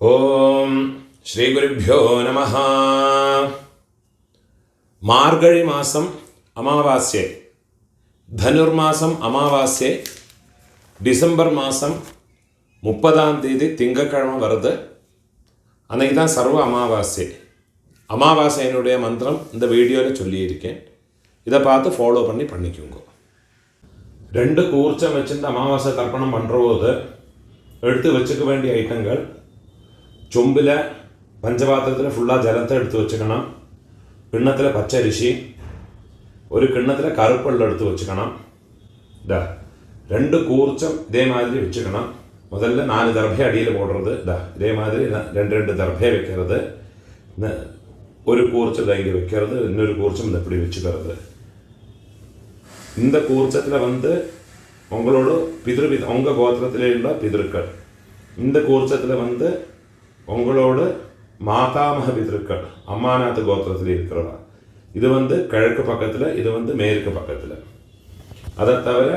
ഓം ശ്രീ ഗുരുഭ്യോ നമഃ. മാർഗഴി മാസം അമാവാസ്യ, ധനുർമാസം അമാവാസ്യ, டிசம்பர் மாதம் 30ஆம் தேதி திங்கக்கிழமை வருது. அன்றைக்கி தான் சர்வ அமாவாசை. அமாவாசையினுடைய மந்திரம் இந்த வீடியோவில் சொல்லியிருக்கேன். இதை பார்த்து ஃபாலோ பண்ணிக்கோங்க. 2 கூர்ச்சம் வச்சுட்டு அமாவாசை தர்ப்பணம் பண்ணுறபோது எடுத்து வச்சுக்க வேண்டிய ஐட்டங்கள், சொம்பில் பஞ்சபாத்திரத்தில் ஃபுல்லாக ஜலத்தை எடுத்து வச்சுக்கணும். கிண்ணத்தில் பச்சரிசி, ஒரு கிண்ணத்தில் கருப்பெல் எடுத்து வச்சுக்கணும். 2 கூர்ச்சம் இதே மாதிரி வச்சுக்கணும். முதல்ல 4 தர்பை அடியில் போடுறது. இதே மாதிரி 2 தர்பை வைக்கிறது. ஒரு கூர்ச்சத்தை இங்கே வைக்கிறது, இன்னொரு கூர்ச்சம் இந்த இப்படி வச்சுக்கிறது. இந்த கூர்ச்சத்தில் உங்களோட உங்கள் கோத்திரத்திலே உள்ள பிதர்கள், இந்த கூர்ச்சத்தில் உங்களோட மாதாமக பிதர்கள், அம்மாநாத்து கோத்திரத்தில் இருக்கிறவா. இது கிழக்கு பக்கத்தில், இது மேற்கு பக்கத்தில். அதை தவிர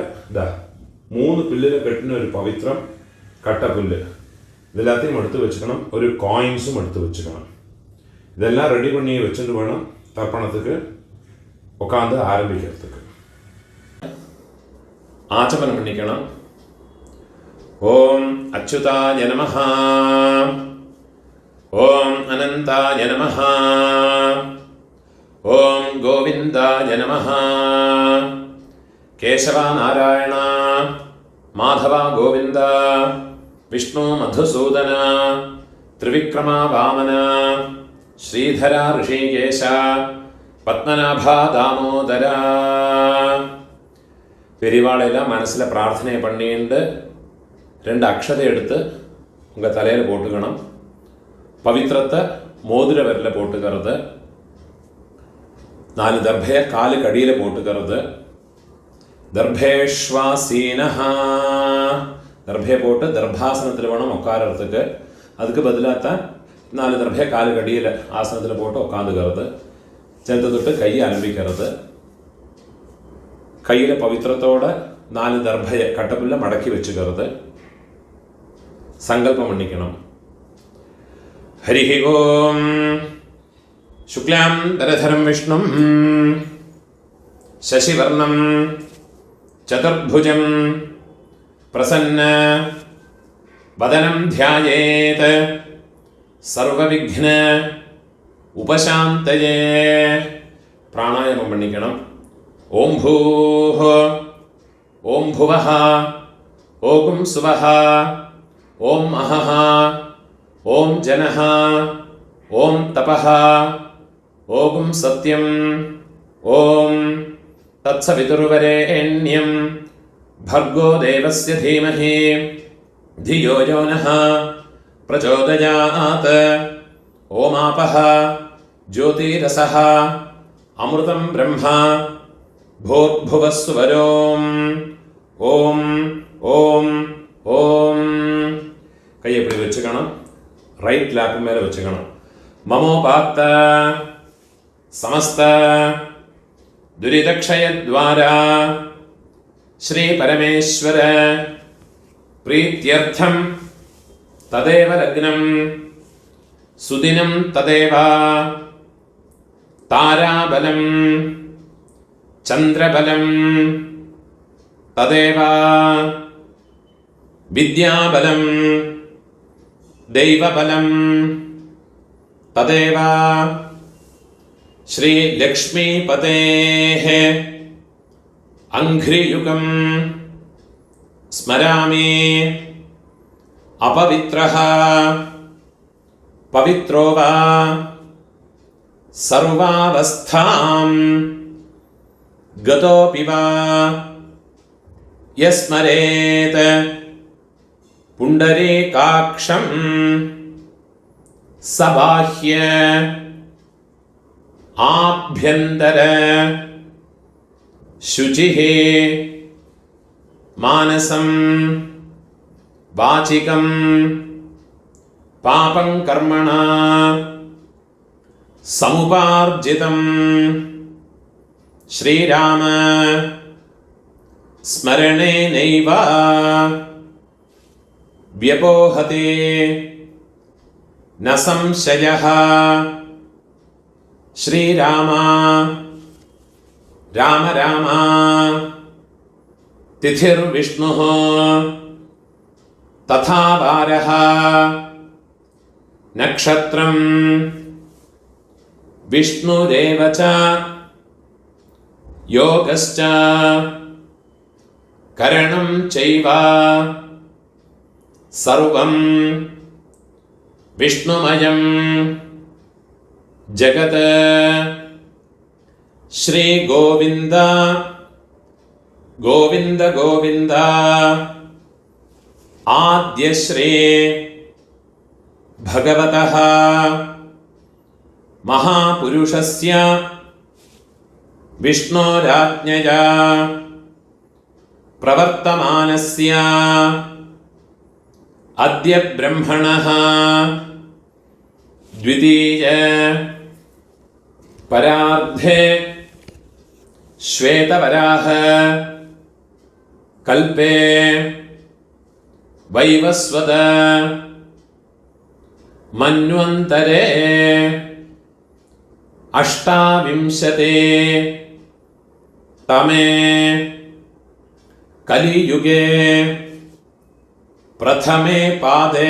3 பில்லில் கட்டின ஒரு பவித்திரம், கட்ட புல்லு, இதெல்லாத்தையும் எடுத்து வச்சுக்கணும். ஒரு காயின்ஸும் எடுத்து வச்சுக்கணும். இதெல்லாம் ரெடி பண்ணி வச்சுட்டு வேணும் தர்ப்பணத்துக்கு உட்காந்து ஆரம்பிக்கிறதுக்கு. ஆச்சமனம் பண்ணிக்கணும். ஓம் அச்சுதாய நமஹ, ஓம் அனந்தாய நமஹ, ஓம் கோவிந்தாய நமஹ, கேசவ நாராயண மாதவ கோவிந்த, விஷ்ணு மதுசூதன, திரிவிக்ரம வாமன, ஸ்ரீதர ரிஷிகேஷ, பத்மநாப தாமோதர. பெரியவாளெல்லாம் மனசில் பிரார்த்தனை பண்ணிட்டு 2 அக்ஷதை எடுத்து உங்கள் தலையில் போட்டுக்கணும். பவித்திரத்தை மோதிர விரலில் போட்டுக்கிறது. 4 தர்பையை காலுக்கு அடியில் போட்டுக்கிறது. தர்பேஷ்வாசீனஹ, தர்பையை போட்டு தர்பாசனத்தில் வேணும் உட்காரத்துக்கு. அதுக்கு பதிலாகத்தான் 4 தர்பையை காலுக்கு அடியில் ஆசனத்தில் போட்டு உட்காந்துக்கிறது. சேர்த்து தொட்டு கையை ஆரம்பிக்கிறது. கையில் பவித்திரத்தோட 4 தர்பையை கட்டப்புல்ல மடக்கி வச்சுக்கிறது. சங்கல்பம் பண்ணிக்கணும். ஹரிஹி ஓம் சுக்லாம் தரதரம் விஷ்ணும் சசிவர்ணம் சதுர்புஜம் பிரசன்ன வதனம் த்யாயேத் சர்வவிக்ன உபசாந்தயே. பிராணாயாமம் பண்ணிக்கணும். ஓம் பூஹ, ஓம் புவஹ, ஓம் சுவஹ, ஓம் அஹஹ, ஓம் ஜனஹ, ஓம் தபஹ, ஓம் சத்யம், ஓம் தத்சவிதுர்வரேண்யம் भर्गो देवस्य धीमहि धियो यो नः प्रचोदयात्. ओमापः ज्योतिरसः अमृतं ब्रह्मा भूर्भुवस्सुवरोम्. ओम ओम ओम. கையை இப்படி வச்சுக்கணும். ரைட் லேப் மேலே வச்சுக்கணும். மமோபாத்த சமஸ்த துரிதக்ஷயத்வாரா श्री परमेश्वर प्रीत्यर्थम तदेव लग्नं सुदिनं तदेव ताराबलं चंद्रबलं तदेव विद्याबलं दैवबलं तदेव श्री लक्ष्मीपतेः अंघ्रियुगं स्मरामि. अपवित्रः पवित्रो वा सर्वावस्थां गतोऽपि वा यस्मरेत् पुण्डरीकाक्षं सबाह्य आभ्यन्तर शुचिः मानसं वाचिकं पापं कर्मणा समुपार्जितं. श्रीराम स्मरणेनैव व्यपोहते न संशयः श्रीराम राम राम तिथिर्विष्णुः तथा वारः नक्षत्रं विष्णुरेव च योगश्च करणं चैव सर्वं विष्णुमयं जगत् श्री गोविंद गोविंद गोविंद आद्य श्री भगवतः महापुरुषस्य विष्णोराज्ञया प्रवर्तमानस्य अद्य ब्रह्मणः द्वितीय परार्धे श्वेतवराह कल्पे वैवस्वत मन्वन्तरे अष्टाविंशते तमे कलियुगे प्रथमे पादे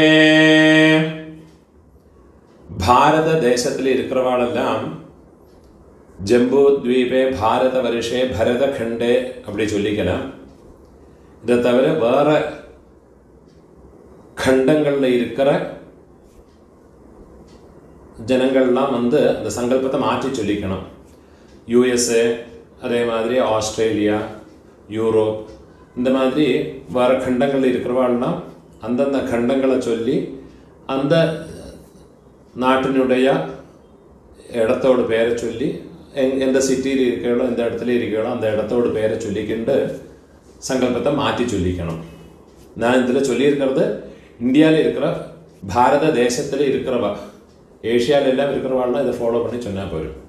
ഭാരതദേശത്തിൽ ഇരിക്കുന്നവാളെല്ലാം ജംബൂദ്വീപെ ഭാരതവർഷേ ഭരതഖണ്ഡே அப்படி சொல்லிக்கலாம். இதை தவிர வேற கண்டங்களில் இருக்கிற ஜனங்கள்லாம் வந்து அந்த சங்கல்பத்தை மாற்றி சொல்லிக்கணும். யூஎஸ்ஏ, அதே மாதிரி ஆஸ்திரேலியா, யூரோப், இந்த மாதிரி வேறு கண்டங்களில் இருக்கிறவாள்லாம் அந்தந்த கண்டங்களை சொல்லி அந்த நாட்டினுடைய இடத்தோட பேரை சொல்லி எந்த சிட்டியில் இருக்கிறோ எந்த இடத்துல இருக்கிறோ அந்த இடத்தோட பேரை சொல்லிக்கிண்டு சங்கல்பத்தை மாற்றி சொல்லிக்கணும். நான் இதில் சொல்லியிருக்கிறது இந்தியாவில் இருக்கிற பாரத தேசத்தில் இருக்கிறவா, ஏஷியாவில் எல்லாம் இருக்கிறவாள்லாம் இதை ஃபாலோ பண்ணி சொன்னால் போயிடும்.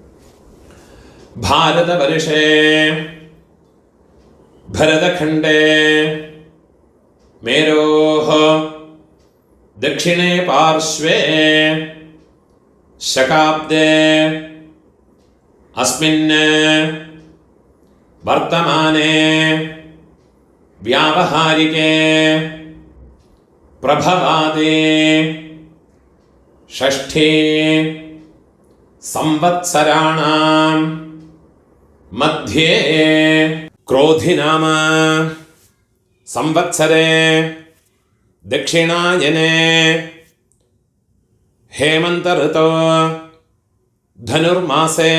பாரத வருஷே भरतखण्डे मेरोः दक्षिणे पार्श्वे शकाब्दे अस्मिन् वर्तमाने व्यावहारिके प्रभवादे षष्ठे संवत्सराणां मध्ये क्रोधि नाम संवत्सरे दक्षिणायने हेमंत ऋतौ धनुर्मासे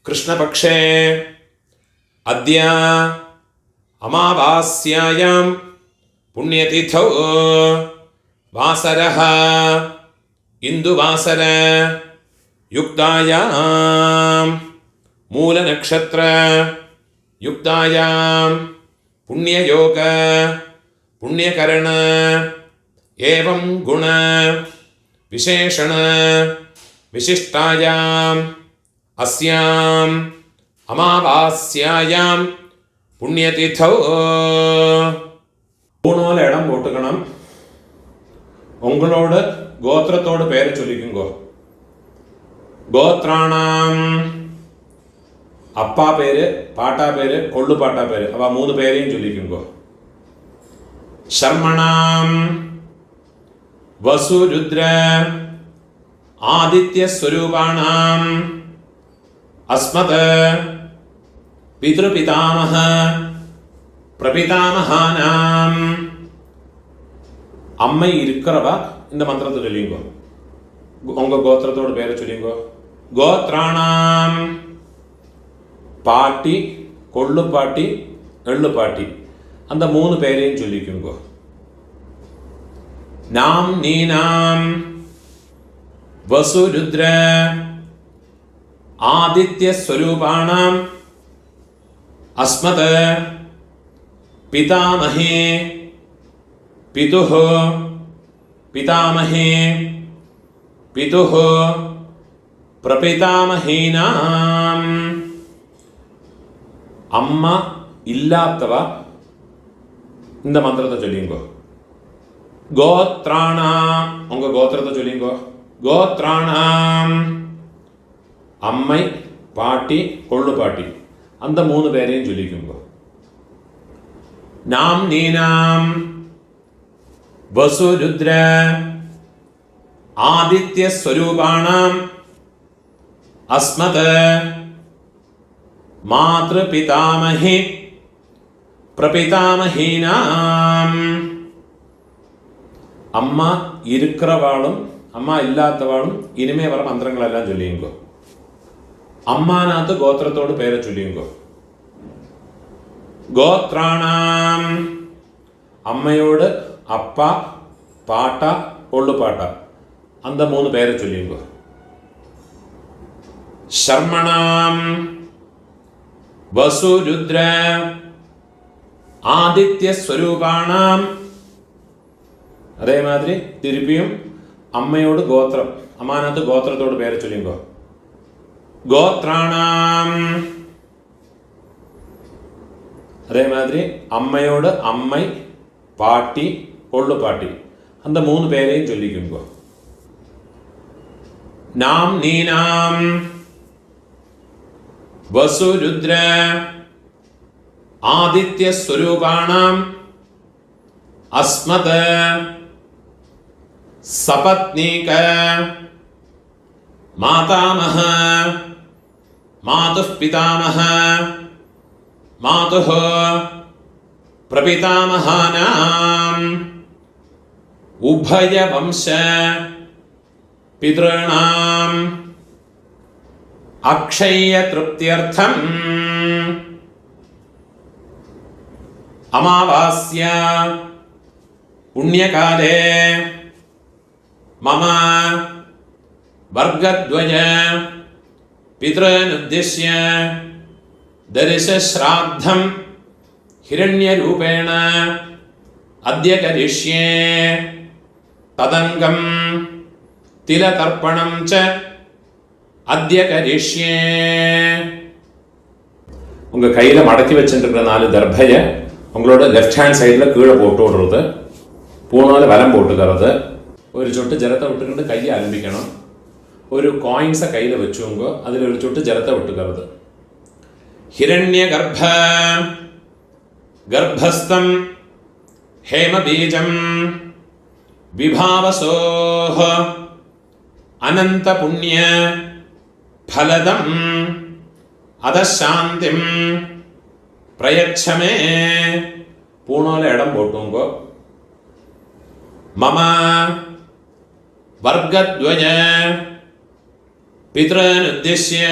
कृष्णपक्षे अद्य अमावास्यायां पुण्यतिथौ वासरः इंदुवासर युक्तायां मूलनक्षत्र युक्तायां पुण्ययोग पुण्यकरण एवं गुण विशेषण विशिष्टायां अस्यां अमावास्यायां पुण्यतिथौ மூணோல இடம் போட்டுக்கணும். உங்களோட கோத்திரத்தோட பேரை சொல்லிக்குங்கோ. கோத்ராணாம் அப்பா பேரு, பாட்டா பேரு, கொள்ளு பாட்டா பேரு, அவ மூணு பேரையும் சொல்லிக்குங்கோ. சர்மணாம் வசு ருத்ர ஆதித்ய ஸ்வரூபாணாம் அஸ்மத் பித்ருபிதாமஹ பிரபிதாமஹானாம் அம்மை இருக்கிறவா இந்த மந்திரத்தை சொல்லிங்கோ. உங்க கோத்திரத்தோட பேரை சொல்லிங்கோ. கோத்ராணாம் பாட்டி, கொள்ளு பாட்டி, எள்ளு பாட்டி, அந்த மூணு பேரையும் சொல்லிக்குங்கோ. நாம் நீனாம் வசு ருத்ர ஆதித்ய ஸ்வரூபாணாம் அஸ்மத் பிதாமஹே பிதுஹ பிதாமஹே பிதுஹ பிரபிதாமஹீனாம் அம்மா இல்லாதவா இந்த மந்திரத்தை சொல்லிங்கோ. கோத்ராணாம் உங்க கோத்திரத்தை சொல்லிங்கோ. கோத்ராணாம் அம்மை பாட்டி கொள்ளு பாட்டி அந்த 3 பேரையும் சொல்லிக்குங்கோ. நாம் நீனாம் வசு ருத்ர ஆதித்ய ஸ்வரூபாணாம் அஸ்மத மாத்ரு பிதாமஹி பிரபிதாமஹீனாம். அம்மா இருக்கிறவாளும் அம்மா இல்லாதவாளும் இனிமே வர மந்திரங்களெல்லாம் சொல்லியுங்கோ. அம்மானாத்து கோத்திரத்தோடு பேரை சொல்லியுங்கோ. கோத்ராணாம் அம்மையோடு அப்பா பாட்டா கொள்ளு பாட்டா அந்த 3 பேரை சொல்லியுங்கோ. சர்மணாம் வசு ருத்ர ஆதித்ய ஸ்வரூபாணாம். அதே மாதிரி திருப்பியும் அம்மையோடு கோத்திரம் அம்மானாத்து கோத்திரத்தோடு பேரை சொல்லிங்கோ. கோத்ராணாம் அதே மாதிரி அம்மையோடு அம்மை பாட்டி கொள்ளு பாட்டி அந்த 3 பேரையும் சொல்லிக்குங்கோ. நாம் நீனாம் வசு ருத்ர ஆதித்ய ஸ்வரூபாணாம் அஸ்மத சபத்னீக மாதாமஹ மாதுः பிதாமஹ மாதுः பிரபிதாமஹானாம் உபய வம்ச பித்ருணாம் அக்ஷய திருப்தியர்த்தம் அமாவாஸ்யா புண்ணியகாலே மம வர்கத்வய பித்ருனுத்திஷ்ய தரிசஸ்ராத்தம் ஹிரண்யரூபேண அத்ய கரிஷ்யே ததங்கம் திலதர்ப்பணம் ச அத்ய கரிஷ்யே. உங்க கையில மடக்கி வச்சுருக்கிற 4 தர்பையை உங்களோட லெஃப்ட் ஹேண்ட் சைடில் கீழே போட்டு விடுறது, பூனால வலம் போட்டுக்கிறது, ஒரு சொட்டு ஜலத்தை விட்டுக்கிட்டு கையை ஆரம்பிக்கணும். ஒரு காயின்ஸை கையில் வச்சுங்க, அதில் ஒரு சொட்டு ஜலத்தை விட்டுக்கிறது. ஹிரண்ய கர்ப்பஸ்தம் ஹேமபீஜம் விபாவசோஹ அனந்த புண்ணிய ஃபலதம் அதசாந்திம் பிரயச்சமே. பூனால இடம் போட்டுங்கோ. மம வர்கத்வய பித்ருனுத்திஷ்ய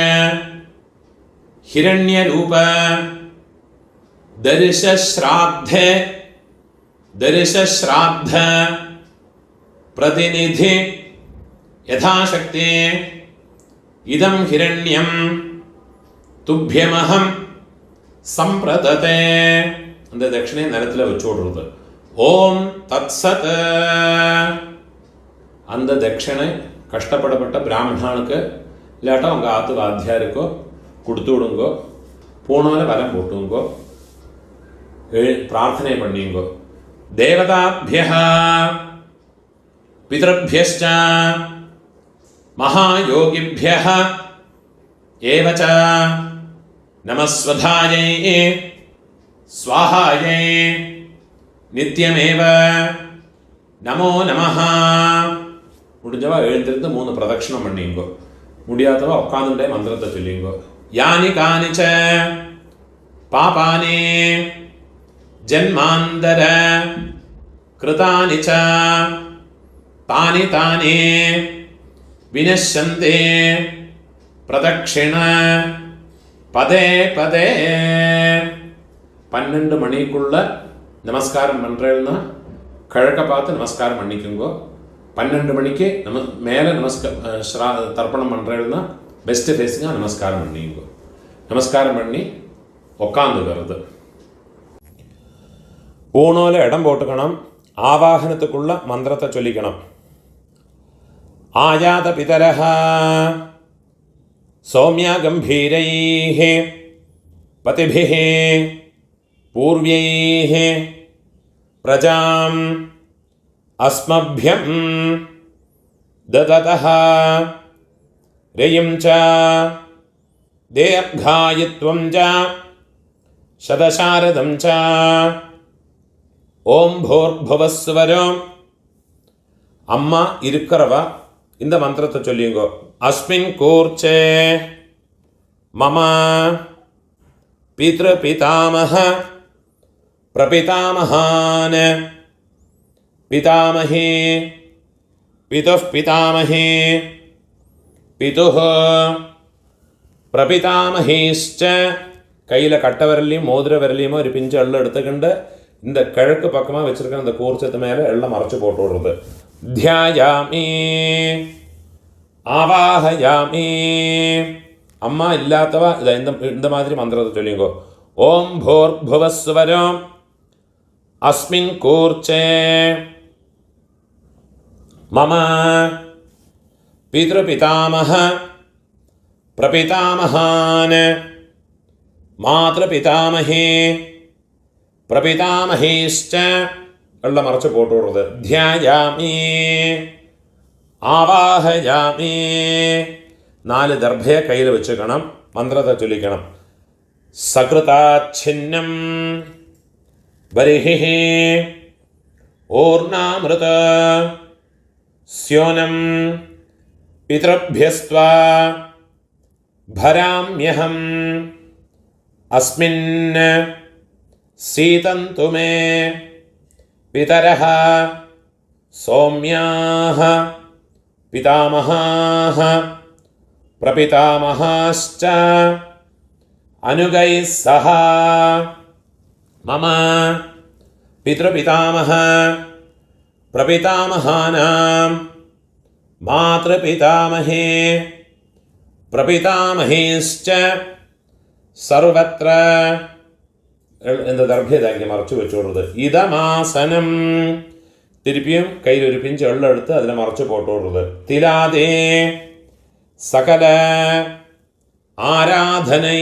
ஹிரண்யரூப தரிசஸ்ராத்த பிரதிநிதி யதாசக்தி இதம் ஹிரண்யம் துப்யமஹம் சம்பிரததே. அந்த தட்சிணை நிலத்தில் வச்சு விடுறது. ஓம் தத்சத். அந்த தட்சிணை கஷ்டப்படப்பட்ட பிராமணனுக்கு இல்லாட்டா உங்கள் ஆத்து வாத்தியாருக்கோ கொடுத்து விடுங்கோ. பூனால வலம் போட்டுங்கோ. பிரார்த்தனை பண்ணிங்கோ. தேவதாபியः பிதృभ्यश्च மகாயோகிभ्यः ஏவ ச நமஸ்வதாயை ஸ்வாஹாயை நித்யமேவ நமோ நமஹ. முடிஞ்சவா எழுந்திருந்து 3 பிரதட்சணம் பண்ணிங்கோ. முடியாதவா உட்காந்துட்டே மந்திரத்தை சொல்லிங்கோ. யானி கானிச்ச பாபானி ஜன்மாந்தர கிருதானி ச தானி தானி வினஷ்யந்தே பிரதட்சிண பதே பதே. 12 மணிக்குள்ள நமஸ்காரம் பண்ணுறேன்னா கிழக்க பார்த்து நமஸ்காரம் பண்ணிக்கோங்கோ. 12 மணிக்கு மேலே தர்ப்பணம் பண்ணுறேன்னா பெஸ்ட்டு ஃபேஸிங்காக நமஸ்காரம் பண்ணிக்கோ. நமஸ்காரம் பண்ணி உக்காந்துக்கிறது. பூனோல இடம் போட்டுக்கணும். ஆவாகனத்துக்குள்ள மந்திரத்தை சொல்லிக்கணும். ஆயாத பிதரஹ சௌமியா கம்பீரைஹ பதிபிஹ பூர்வைஹ பிரஜாம் अस्मभ्यं ददतः रयिं च दीर्घायुत्वं च शतशारदं च ஓம் பூர்புவஸ்வரம். அம்மா இருக்கிறவ இந்த மந்திரத்தை சொல்லிங்கோ. அஸ்மின் கூர்ச்சே மம பித்ரு பிதாமஹ பிரபிதாமஹான் பிதாமஹி பிதுः பிதாமஹி பிதுः பிரபிதாமஹீஷ்ச. கையில் கட்ட விரலையும் மோதிர விரலையுமோ ஒரு பிஞ்சு எள்ளு எடுத்துக்கிண்டு இந்த கிழக்கு பக்கமாக வச்சிருக்க அந்த கூர்ச்சத்து மேலே எல்லாம் மறைச்சு போட்டு விடுறது. தியாயாமி ஆவாஹயாமி. அம்மா இல்லாதவ இதை இந்த மாதிரி மந்திரத்தை சொல்லிங்கோ. ஓம் பூர்புவஸ்வரம் அஸ்மின் கூர்ச்சே மம பித்ருபிதாமஹ பிரபிதாமஹான் மாத்ருபிதாமஹி பிரபிதாமஹீஷ்ச எல்லாம் மறைச்சு போட்டு விடுறது. தியாயாமி ஆவாஹயாமி. 4 தர்ഭയെ கையில் வச்சுக்கணும். மந்திரத்தை சொல்லிக்கணும். சக்ருதாச்சின்னம் பரிஹி ஓர்ணாமிருத ஸ்யோனம் பித்ருभ्यस्त्वा भराम्यहम् अस्मिन् सीतन्तु मे पितरः सौम्याः पितामहाः प्रपितामहाश्च अनुगैः सह मम पितृपितामह प्रपितामहानां मातृपितामहे प्रपितामहेश्च सर्वत्र இந்த தர்ഭയെ இங்கே மறைச்சு வச்சு விடுறது. இதமாசனம். திருப்பியும் கையில் ஒரு பிஞ்சு எள்ளு எடுத்து அதில் மறைச்சு போட்டு விடுறது. திலாதே சகல ஆராதனை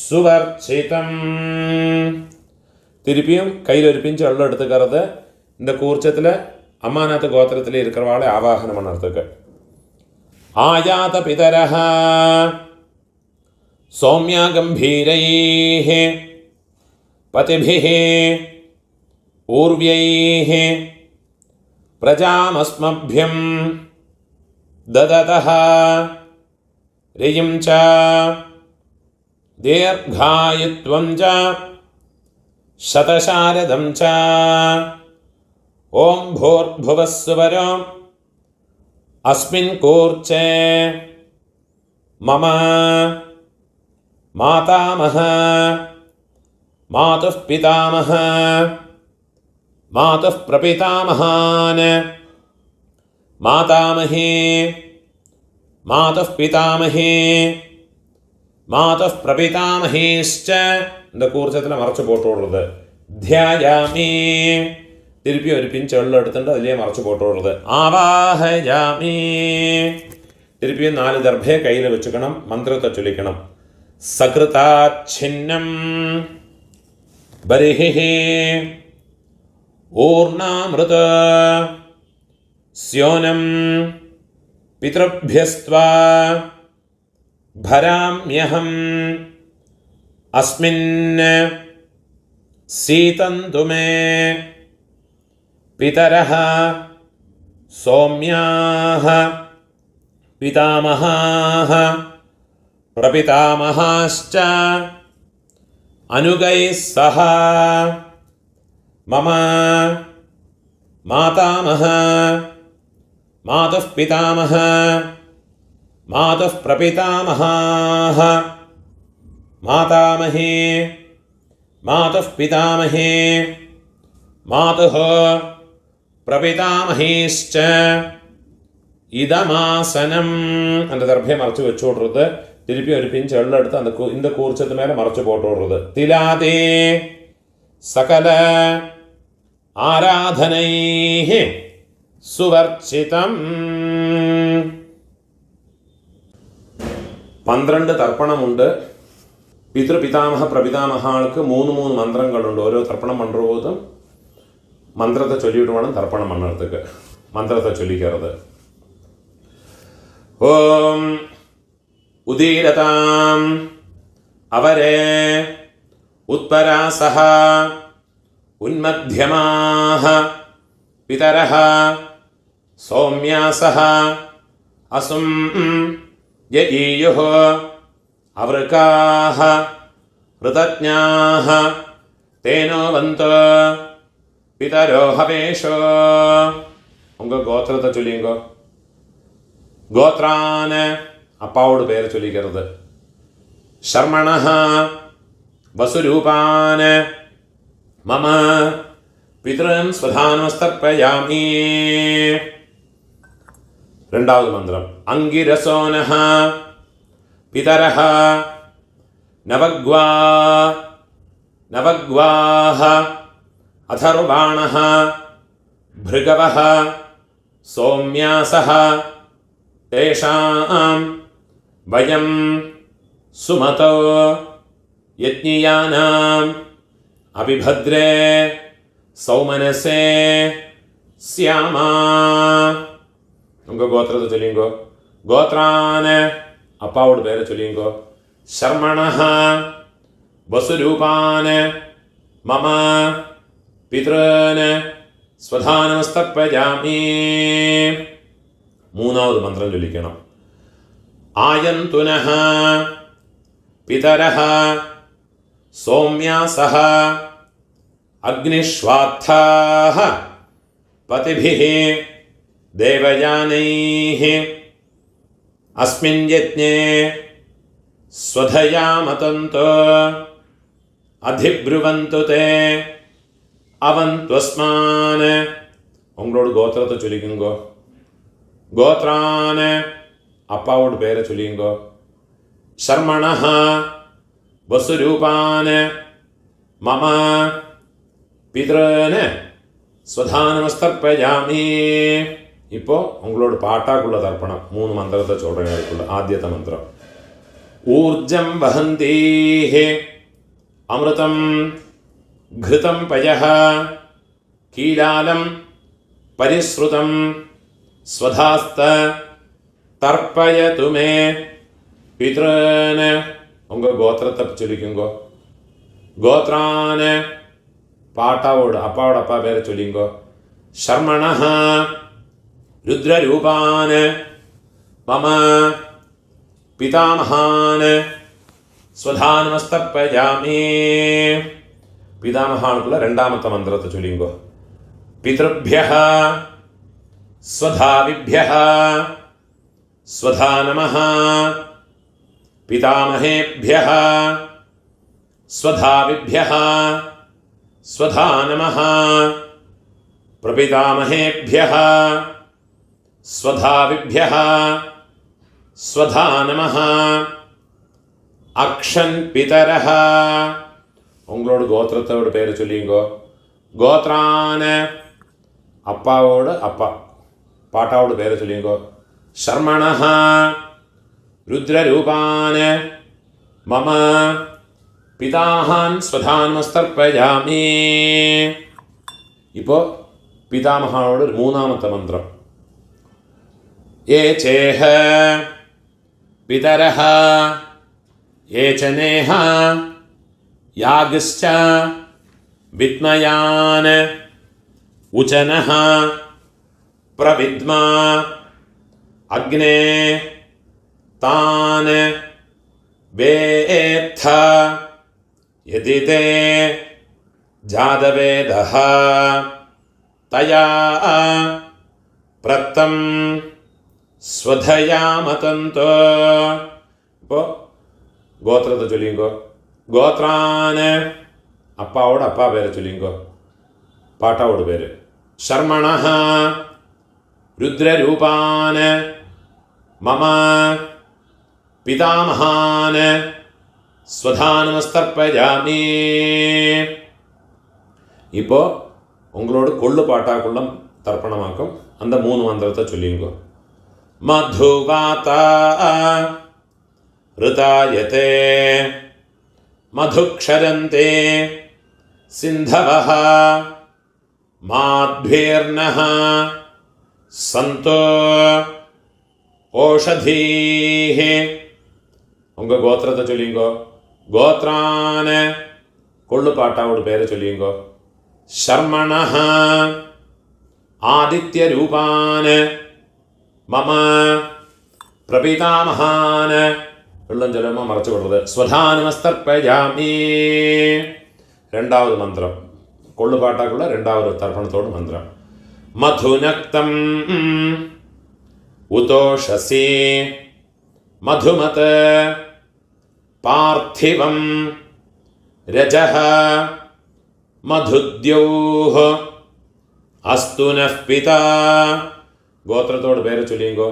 சுவர்ச்சிதம். திருப்பியும் கையில் ஒரு பிஞ்சு எள்ளு எடுத்துக்கிறது இந்த கூர்ச்சத்தில் அம்மாநாத்து கோத்திரத்தில் இருக்கிறவாளை ஆவாகனம் பண்ணுறதுக்கு. ஆயாத பிதரஹ सौम्या गंभीरैः पतिभिः ऊर्व्यैः प्रजामस्मभ्यं ददतः रयिं च दीर्घायुत्वं च शतशारदं च ॐ भूर्भुवस्सुवरम् अस्मिन् कूर्चे मम मातामह मातुः पितामह मातुः प्रपितामहान् मातामही मातुः पितामही मातुः प्रपितामहीश्च இந்த கூர்ச்சத்தில் மறைச்சு போட்டு விடுறது. தியாயாமி. திருப்பி ஒரு பிஞ்சு எள்ளு எடுத்துட்டு அதிலே மறைச்சு போட்டு விடுறது. ஆவாஹயாமி. திருப்பியும் 4 தர்ഭയെ கையில் வச்சுக்கணும். மந்திரத்தை சொல்லிக்கணும். சக்ருதாச்சின்னம் பரிஹி ஊர்ணாமிருத ஸ்யோனம் பித்ருभ्यस्त्वा भराम्यहम् अस्मिन् सीतन्तु मे पितरः सौम्याः पितामहाः प्रपितामहाश्च अनुगैः सह मम मातामह मातुः पितामह मातुः प्रपितामहाः मातामही मातुः पितामहे मातुः प्रपितामहीश्च இதமாசனம். அந்த தர்ഭയെ மறைச்சு வச்சு விடுறது. திருப்பி ஒரு பிஞ்சு எள்ளு எடுத்து அந்த இந்த கூர்ச்சத்து மேலே மறைச்சு போட்டு விடுறது. திலாதே சகல ஆராதனை சுவர்ச்சிதம். 12 തർപ്പണമുണ്ട്. പിതൃപിതാമഹ പ്രപിതാമഹാൾക്ക് 3 മന്ത്രങ്ങളുണ്ട്. ഓരോ തർപ്പണം പണ്ടുപോതും மந்திரத்தை சொல்லிவிட்டு வேணும் தர்ப்பணம் பண்ணுறதுக்கு. மந்திரத்தை சொல்லிக்கிறது. ஓம் உதீரதாம் அவரே உத்பராசஹ உன்மத்யமாஹ பிதரஹ சௌம்யாசஹ அசும் யஈயுஹ அவருக்காஹ ருதஜ்ஞாஹ தேனோ வந்தோ பிதரோ ஹவேஷோ. உங்கள் கோத்திரத்தை சொல்லிங்கோ. கோத்ரான அப்பாவோட பேரை சொல்லிக்கிறது. ஷர்மணஹ வசுரூபான மம பித்ருன் ஸ்வதானமஸ்தர்ப்பயாமி. ரெண்டாவது மந்திரம். அங்கிரசோனஹ பிதரஹ நவக்வாஹ அதர்வாணஹ பிருகவஹ சௌம்யாசஹ தேஷாம் வயம் சுமதோ யஜ்ஞியானாம் அபிபத்ரே சௌமனசே ஸ்யாமா. உங்கள் கோத்திரத்தை சொல்லிங்கோ. கோத்ரான அப்பாவோட பேரை சொல்லிங்கோ. ஷர்மணஹ வசுரூபான மம பித்ருன் ஸ்வதானமஸ்தர்ப்பயாமி. மூணாவது மந்திரம் சொல்லிக்கணும். ஆயந்துனஹ பிதரஹ சௌம்யாசஹ அக்னிஷ்வாத்தாஹ பதிபிஹ தேவயானைஹ அஸ்மின் யஜ்ஞே ஸ்வதயா மதந்தோ அதிப்ருவந்து தே அவந்த்வஸ்மான். உங்களோட கோத்திரத்தை சொல்லிக்குங்கோ. கோத்ரான அப்பாவோட பேரை சொல்லிங்கோ. ஷர்மணஹ வசுரூபான மம பித்ருன் ஸ்வதானமஸ்தர்ப்பயாமி. இப்போ உங்களோட பாட்டாக்குள்ள தர்ப்பணம். 3 மந்திரத்தை சொல்கிறேன் அதுக்குள்ள. ஆத்தியத்த மந்திரம். ஊர்ஜம் வஹந்தீஹ அமிர்தம் घृतं पयः कीलालं परिश्रुतं स्वधास्त तर्पयतु मे पितॄन्. உங்கள் கோத்திரத்தை சொல்லிக்குங்கோ. கோத்ரான் பாட்டாவோட அப்பாவோட அப்பா பேரை சொல்லிங்கோ. ஷர்மணஹ ருத்ரரூபான் மம பிதாமகான் ஸ்வதானமஸ்தர்ப்பயாமி. பிதாமகானுக்குள்ள ரெண்டாமத்த மந்திரத்தை சொல்லிங்கோ. பித்ருभ्यः ஸ்வதாவிभ्यः ஸ்வதா நமः பிதாமஹேभ्यः ஸ்வதாவிभ्यः ஸ்வதா நமः பிரபிதாமஹேभ्यः ஸ்வதாவிभ्यः ஸ்வதா நமः அக்ஷன் பிதரஹ. உங்களோட கோத்திரத்தோட பேரை சொல்லிங்கோ. கோத்ரான அப்பாவோட அப்பா பாட்டாவோட பேரை சொல்லிங்கோ. ஷர்மணஹ ருத்ரரூபான் மம பிதாமகான் ஸ்வதானமஸ்தர்ப்பயாமி. இப்போ பிதாமகானோட மூணாமத்த மந்திரம். ஏ சேஹ பிதரஹ ஏ சனேஹ யாகிஷ்ச வித்மயான் உச்சனஹ பிரவித்மா அக்னே தான் வேத்த யதி தே ஜாதவேதஹ தயா பிரத்தம் ஸ்வதயா மதந்தோ. இப்போ கோத்திரத்தை சொல்லிங்கோ. கோத்ரான் அப்பாவோட அப்பா பேரை சொல்லிங்கோ. பாட்டாவோட பேர். ஷர்மணஹ ருத்ரரூபான் மம பிதாமகான் ஸ்வதானமஸ்தர்ப்பயாமி. இப்போ உங்களோட கொள்ளு பாட்டாக்குள்ள தர்ப்பணமாக்கும் அந்த 3 மந்திரத்தை சொல்லிங்கோ. மதுவாதா ருதாயதே மதுக்ஷரந்தே சிந்தவஹ മാധ്വീർനഃ സന്തോ ഓഷധീഃ. ഉങ്ക ഗോത്രത്തെ ചൊല്ലിങ്കോ. ഗോത്രാന് കൊള്ളുപാട്ടാവോട് പേര് ചൊല്ലിങ്കോ. ശർമ്മണഃ ആദിത്യരൂപാന് മമ പ്രപിതാമഹാന്. വെള്ളം ചൊല്ലുമ്പോൾ മറച്ചു കൊടുത്തത്. സ്വധാനമസ്തർപ്പയാമി. രണ്ടാമത് മന്ത്രം കൊള്ളുപാട്ടാക്കുള്ള രണ്ടാമത് തർപ്പണത്തോട് മന്ത്രം. മധുനക്തം ഉതോഷസി മധുമത് പാർത്ഥിവം രജഃ മധുദ്യൗഃ അസ്തു നഃ പിതാ. ഗോത്രത്തോട് പേര് ചൊല്ലിങ്കോ.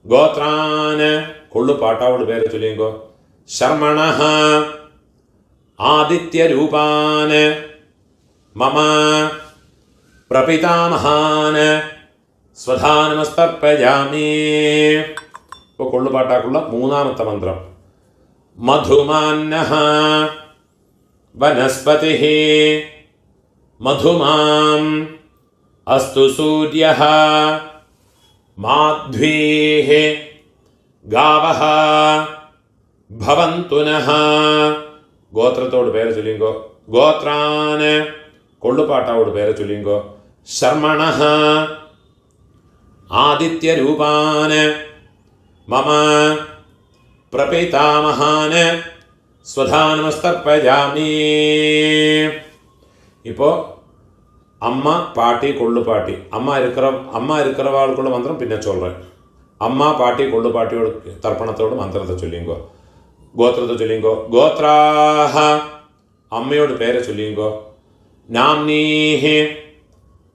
ഗോത്രാന് കൊള്ളുപാട്ടാവോട് പേര് ചൊല്ലിങ്കോ. ശർമ്മണഃ ആദിത്യരൂപാന് മമ പ്രപിതാമഹാന് സ്വധാനമസ്തർപ്പയാമി. ഇപ്പോൾ കൊള്ളുപാട്ടാക്കുള്ള മൂന്നാമത്തെ മന്ത്രം. മധുമാന്നഃ വനസ്പതിഃ മധുമാം അസ്തു സൂര്യഃ മാധ്വീഃ ഗാവഃ ഭവന്തു നഃ. ഗോത്രത്തോട് പേര് ചൊല്ലിങ്കോ. ഗോത്രാന് കൊള്ളുപാട്ടാവോട് പേര് ചൊല്ലിങ്കോ. ശർമ്മണഃ ആദിത്യരൂപാന് മമ പ്രപിതാമഹാന് സ്വധാനമസ്തർപ്പയാമി. ഇപ്പോൾ അമ്മ പാട്ടി കൊള്ളുപാട്ടി. അമ്മ இருக்கிறவாளுக்குள்ள മന്ത്രം പിന്നെ ചൊല്ലേൻ. അമ്മ പാട്ടി കൊള്ളുപാട്ടിയോട് തർപ്പണത്തോട് മന്ത്രത്തെ ചൊല്ലിങ്കോ. ഗോത്രത്തെ ചൊല്ലിങ്കോ. ഗോത്രാഹ അമ്മയോട് പേരെ ചൊല്ലിങ്കോ. നാംനീഃ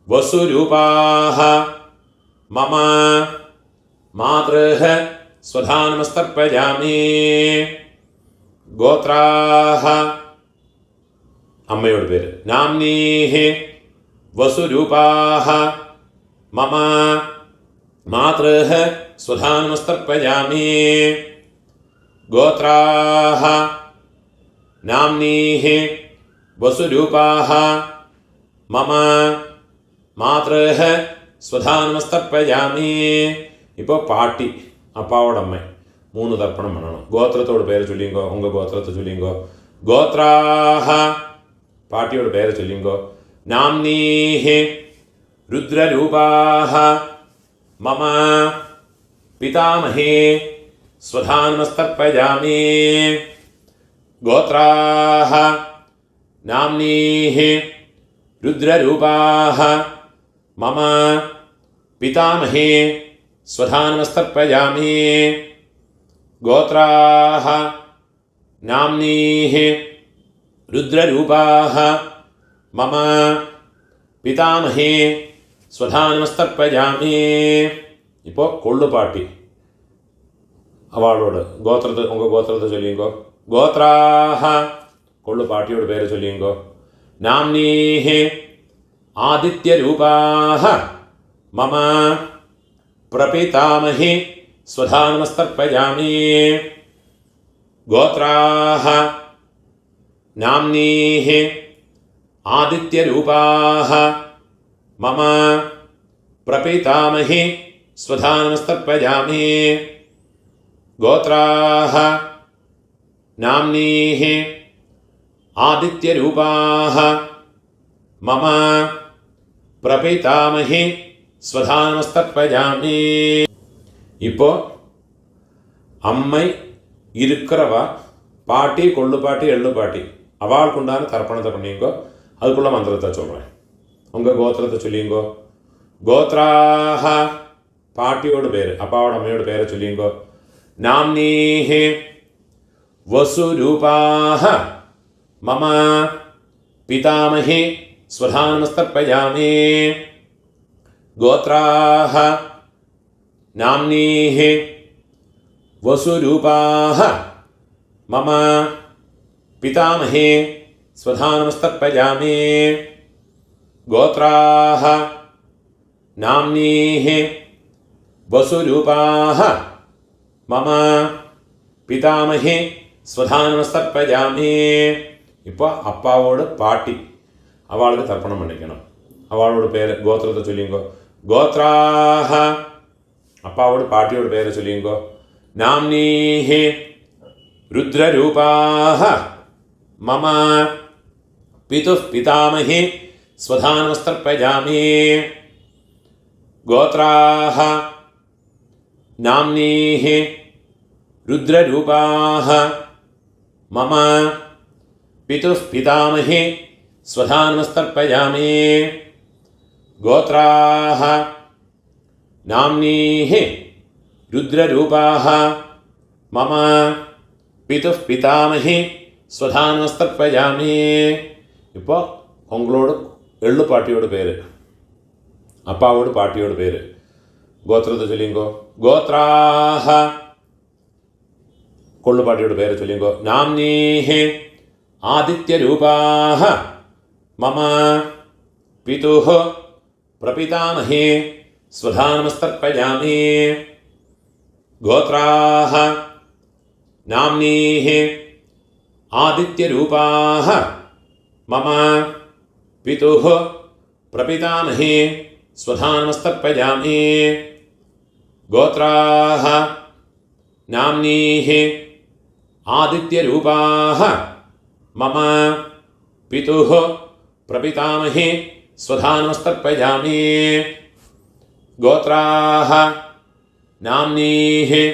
വസുരൂപാഹ മമ മാതൃഃ സ്വധാനമസ്തർപ്പയാമി. ഗോത്രാഹ അമ്മയോട് പേര്. നാംനീഃ വസുരൂപാഹ മമ മാതൃഃ സ്വധാനമസ്തർപ്പയാമി. ഗോത്രാഹ നാംനീഃ വസുരൂപാഹ മമ മാതൃഃ സ്വധാനമസ്തർപ്പയാമി. ഇപ്പോൾ പാട്ടി അപ്പാവോടമ്മ മൂന്ന് തർപ്പണം വേണം. ഗോത്രത്തോട് പേര് ചൊല്ലിങ്കോ. ഉങ്ക ഗോത്രത്തെ ചൊല്ലിങ്കോ. ഗോത്രാഹ പാട്ടിയോട് പേര് ചൊല്ലിങ്കോ. നാംനീഃ രുദ്രരൂപാഹ മമ പിതാമഹേ സ്വധാനമസ്തർപ്പയാമി. ഗോത്രാഹ നാംനീഃ രുദ്രരൂപാഹ മമ പിതാമഹേ സ്വധാനമസ്തർപ്പയാമി. ഗോത്രാഹ നാംനീഃ രുദ്രരൂപാഹ മമ പിതാമഹേ സ്വധാനമസ്തർപ്പയാമി. ഇപ്പോൾ കൊള്ളുപാട്ടി അവളോട് ഗോത്രത്തെ ചൊല്ലിങ്കോ. ഗോത്രാഹ കൊള്ളുപാട്ടിയോട് പേര് ചൊല്ലിങ്കോ. നാംനീഃ ആദിത്യരൂപാഹ മമ പ്രപിതാമഹേ സ്വധാനമസ്തർപ്പയാമി. ഗോത്രാഹ നാംനീഃ ആദിത്യരൂപാഹ മമ പ്രപിതാമഹേ സ്വധാനമസ്തർപ്പയാമി. ഗോത്രാഹ നാംനീഃ ആദിത്യരൂപാഹ മമ പ്രപിതാമഹേ സ്വധാനമസ്തർപ്പയാമി. ഇപ്പോൾ അമ്മ இருக்கிறவ பாட்டி கொள்ளுப்பாட்டி எள்ளுப்பாட்டி அவளுக்குண்டான தர்ப்பணத்தை பண்ணிங்கோ. அதுக்குள்ள மந்திரத்தை சொல்கிறேன். உங்கள் கோத்திரத்தை சொல்லிங்கோ. கோத்ராஹ பாட்டியோட பேர் அப்பாவோட அம்மையோட பேரை சொல்லிங்கோ. நாம்னீஹ வசுரூபாஹ மம பிதாமஹே ஸ்வதானமஸ்தர்ப்பயாமி. கோத்ராஹ நாம்னீஹ வசுரூபாஹ മമ പിതാമഹേ സ്വധാനമസ്തർപ്പയാമി. ഗോത്രാഹ നാംനീഃ വസുരൂപാഹ മമ പിതാമഹേ സ്വധാനമസ്തർപ്പയാമി. ഇപ്പോൾ അപ്പാവോട് പാട്ടി അവൾക്ക് തർപ്പണം பண்ணிக்கணும். അവളോട് പേര് ഗോത്രത്തെ ചൊല്ലിങ്കോ. ഗോത്രാഹ അപ്പാവോട് പാട്ടിയോട് പേര് ചൊല്ലിങ്കോ. നാംനീഹി രുദ്രരൂപാഹ മമ പിതുഃ പിതാമഹി സ്വധാനമസ്തർപ്പയാമി. ഗോത്രാഹ നാംനീഹി രുദ്രരൂപാഹ മമ പിതുഃ പിതാമഹി സ്വധാനമസ്തർപ്പയാമി. ഗോത്രാഹ നാംനീഹി രുദ്രരൂപാഹ മമ പിതുഃ പിതാമഹി സ്വധാനമസ്തർപ്പയാമി. ഇപ്പോൾ ഉങ്ങളോട് എള്ളുപാട്ടിയോട് പേര്, അപ്പാവോട് പാട്ടിയോട് പേര്. ഗോത്രത്തെ ചൊല്ലിങ്കോ. ഗോത്രാഹ കൊള്ളുപാട്ടിയോട് പേര് ചൊല്ലിങ്കോ. നാംനീഹി ആദിത്യരൂപാഹ മമ പിതുഃ പ്രപിതാമഹി സ്വധാനമസ്തർപ്പയാമി. ഗോത്രാഹ നാംനീഹി ആദിത്യരൂപാഹ മമ പിതുഃ പ്രപിതാമഹി സ്വധാനമസ്തർപ്പയാമി. ഗോത്രാഹ നാംനീഹി ആദിത്യരൂപാഹ മമ പിതുഃ പ്രപിതാമഹി സ്വധാനമസ്തർപ്പയാമി. ഗോത്രാഹ നാംനീഹി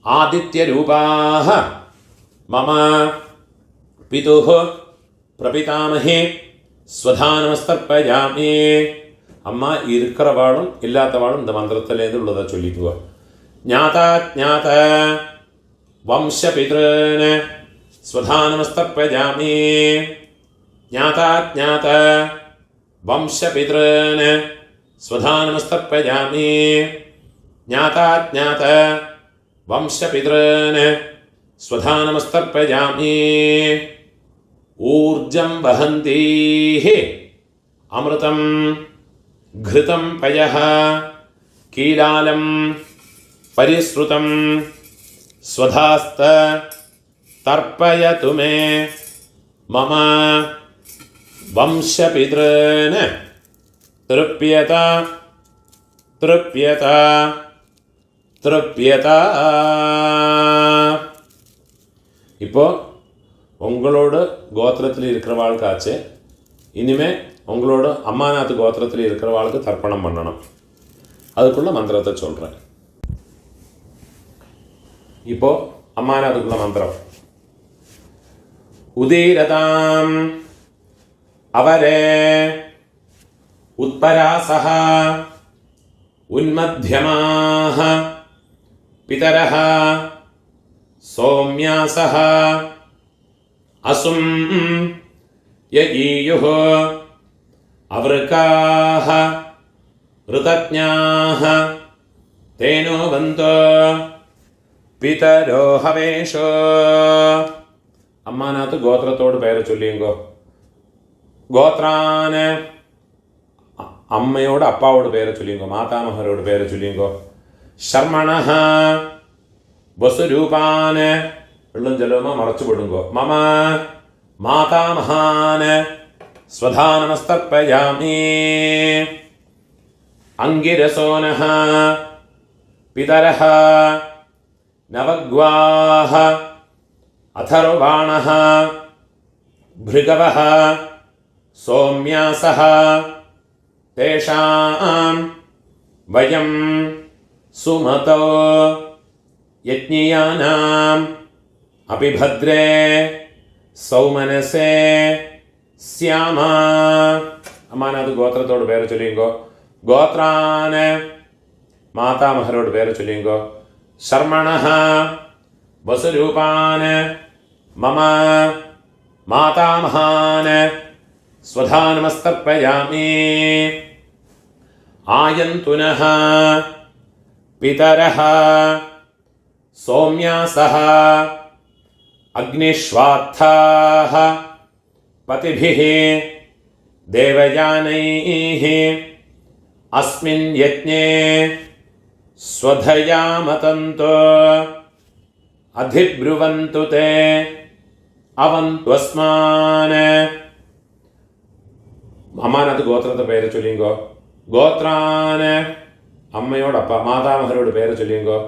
ആദിത്യരൂപാഹ മമ പിതുഃ പ്രപിതാമഹി സ്വധാനമസ്തർപ്പയാമി. അമ്മ இருக்கிறவாளும் இல்லாதவாளும் இந்த மந்திரத்திலேருந்து உள்ளதை சொல்லிக்குவா. ஞாதாஜ்ஞாத வம்சபித்ருன் स्वधानमस्तर्पयामि. ज्ञाताज्ञात वंशपितॄन् स्वधानमस्तर्पयामि. ज्ञाताज्ञात वंशपितॄन् स्वधानमस्तर्पयामि. ऊर्जं वहन्तीः अमृतं घृतं पयः कीलालं परिसृतं स्वधास्त तर्पयतु मे मम वंशपितॄन् तृप्यत तृप्यत तृप्यत. இப்போ உங்களோட கோத்திரத்தில் இருக்கிறவாளுக்காச்சு இனிமே உங்களோட அம்மாநாத் கோத்திரத்தில் இருக்கிறவாளுக்கு தர்ப்பணம் பண்ணணும். அதுக்குள்ள மந்திரத்தை சொல்கிறேன். இப்போ அம்மாநாத்துக்குள்ள மந்திரம். உதீரதாம் அவரே உத்பராசஹ உன்மத்யமாஹ பிதரஹ சௌம்யாசஹ அசும் யஈயுः அவருக்காஹ ऋतज्ञाः तेनो वन्तो पितरो हवेशो. അമ്മാനാത്ത് ഗോത്രത്തോട് പേര് ചൊല്ലിയെങ്കോ. ഗോത്രാന് അമ്മയോട് അപ്പാവോട് പേര് ചൊല്ലിയെങ്കോ. മാതാമഹരോട് പേര് ചൊല്ലിയെങ്കോ. ശർമ്മണഃ വസുരൂപാന് വെള്ളം ജലവുമ മറച്ചു വിടുങ്കോ. മമ മാതാമഹാന് സ്വധാനമസ്തർപ്പയാമി. അംഗിരസോനഃ പിതരഃ നവഗ്വാः अथर्वाणः भृगवः सौम्यासः तेषां वयं सुमतो यज्ञियानाम् अपि भद्रे सौमनसे स्याम. അമ്മാനത് ഗോത്രത്തോട് പേര് ചൊല്ലിയെങ്കോ. ഗോത്രാന് മാതാമഹരോട് പേര് ചൊല്ലിയെങ്കോ. ശർമ്മണഃ വസുരൂപാന് മമ മാതാമഹാന് സ്വധാനമസ്തർപ്പയാമി. ആയന്തുനഃ പിതരഃ സൗമ്യാസഃ അഗ്നിഷ്വാത്ഥാഃ പതിഭിः ദേവയാനൈः അസ്മിन् യജ്ഞേ സ്വധയാമതന്तो अधिब्रुवन्तु ते अवन्त्वस्मान् അമ്മാനകത്ത് ഗോത്രത്തെ പേര് ചൊല്ലിങ്കോ. ഗോത്രാന് അമ്മയോടപ്പ മാതാമഹരോട് പേര് ചൊല്ലിങ്കോ.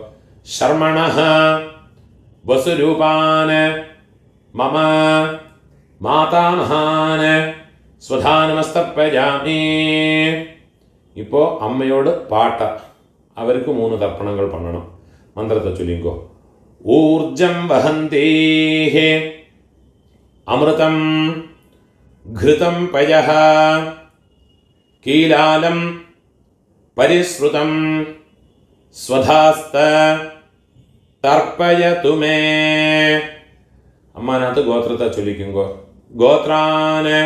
ശർമ്മണഃ വസുരൂപാന് മമ മാതാമഹാന് സ്വധാ നമസ്തർപ്പയാമി. ഇപ്പോൾ അമ്മയോട് പാട്ട, അവർക്ക് 3 തർപ്പണങ്ങൾ പണണം. മന്ത്രത്തെ ചൊല്ലിങ്കോ. ഊർജം വഹന്തേഃ അമൃതം ഘൃതം പയഃ കീലാലം പരിശ്രുതം സ്വധാസ്ത തർപ്പയതു മേ. അമ്മാനകത്ത് ഗോത്രത്തെ ചൊല്ലിക്കുങ്കോ. ഗോത്രാന്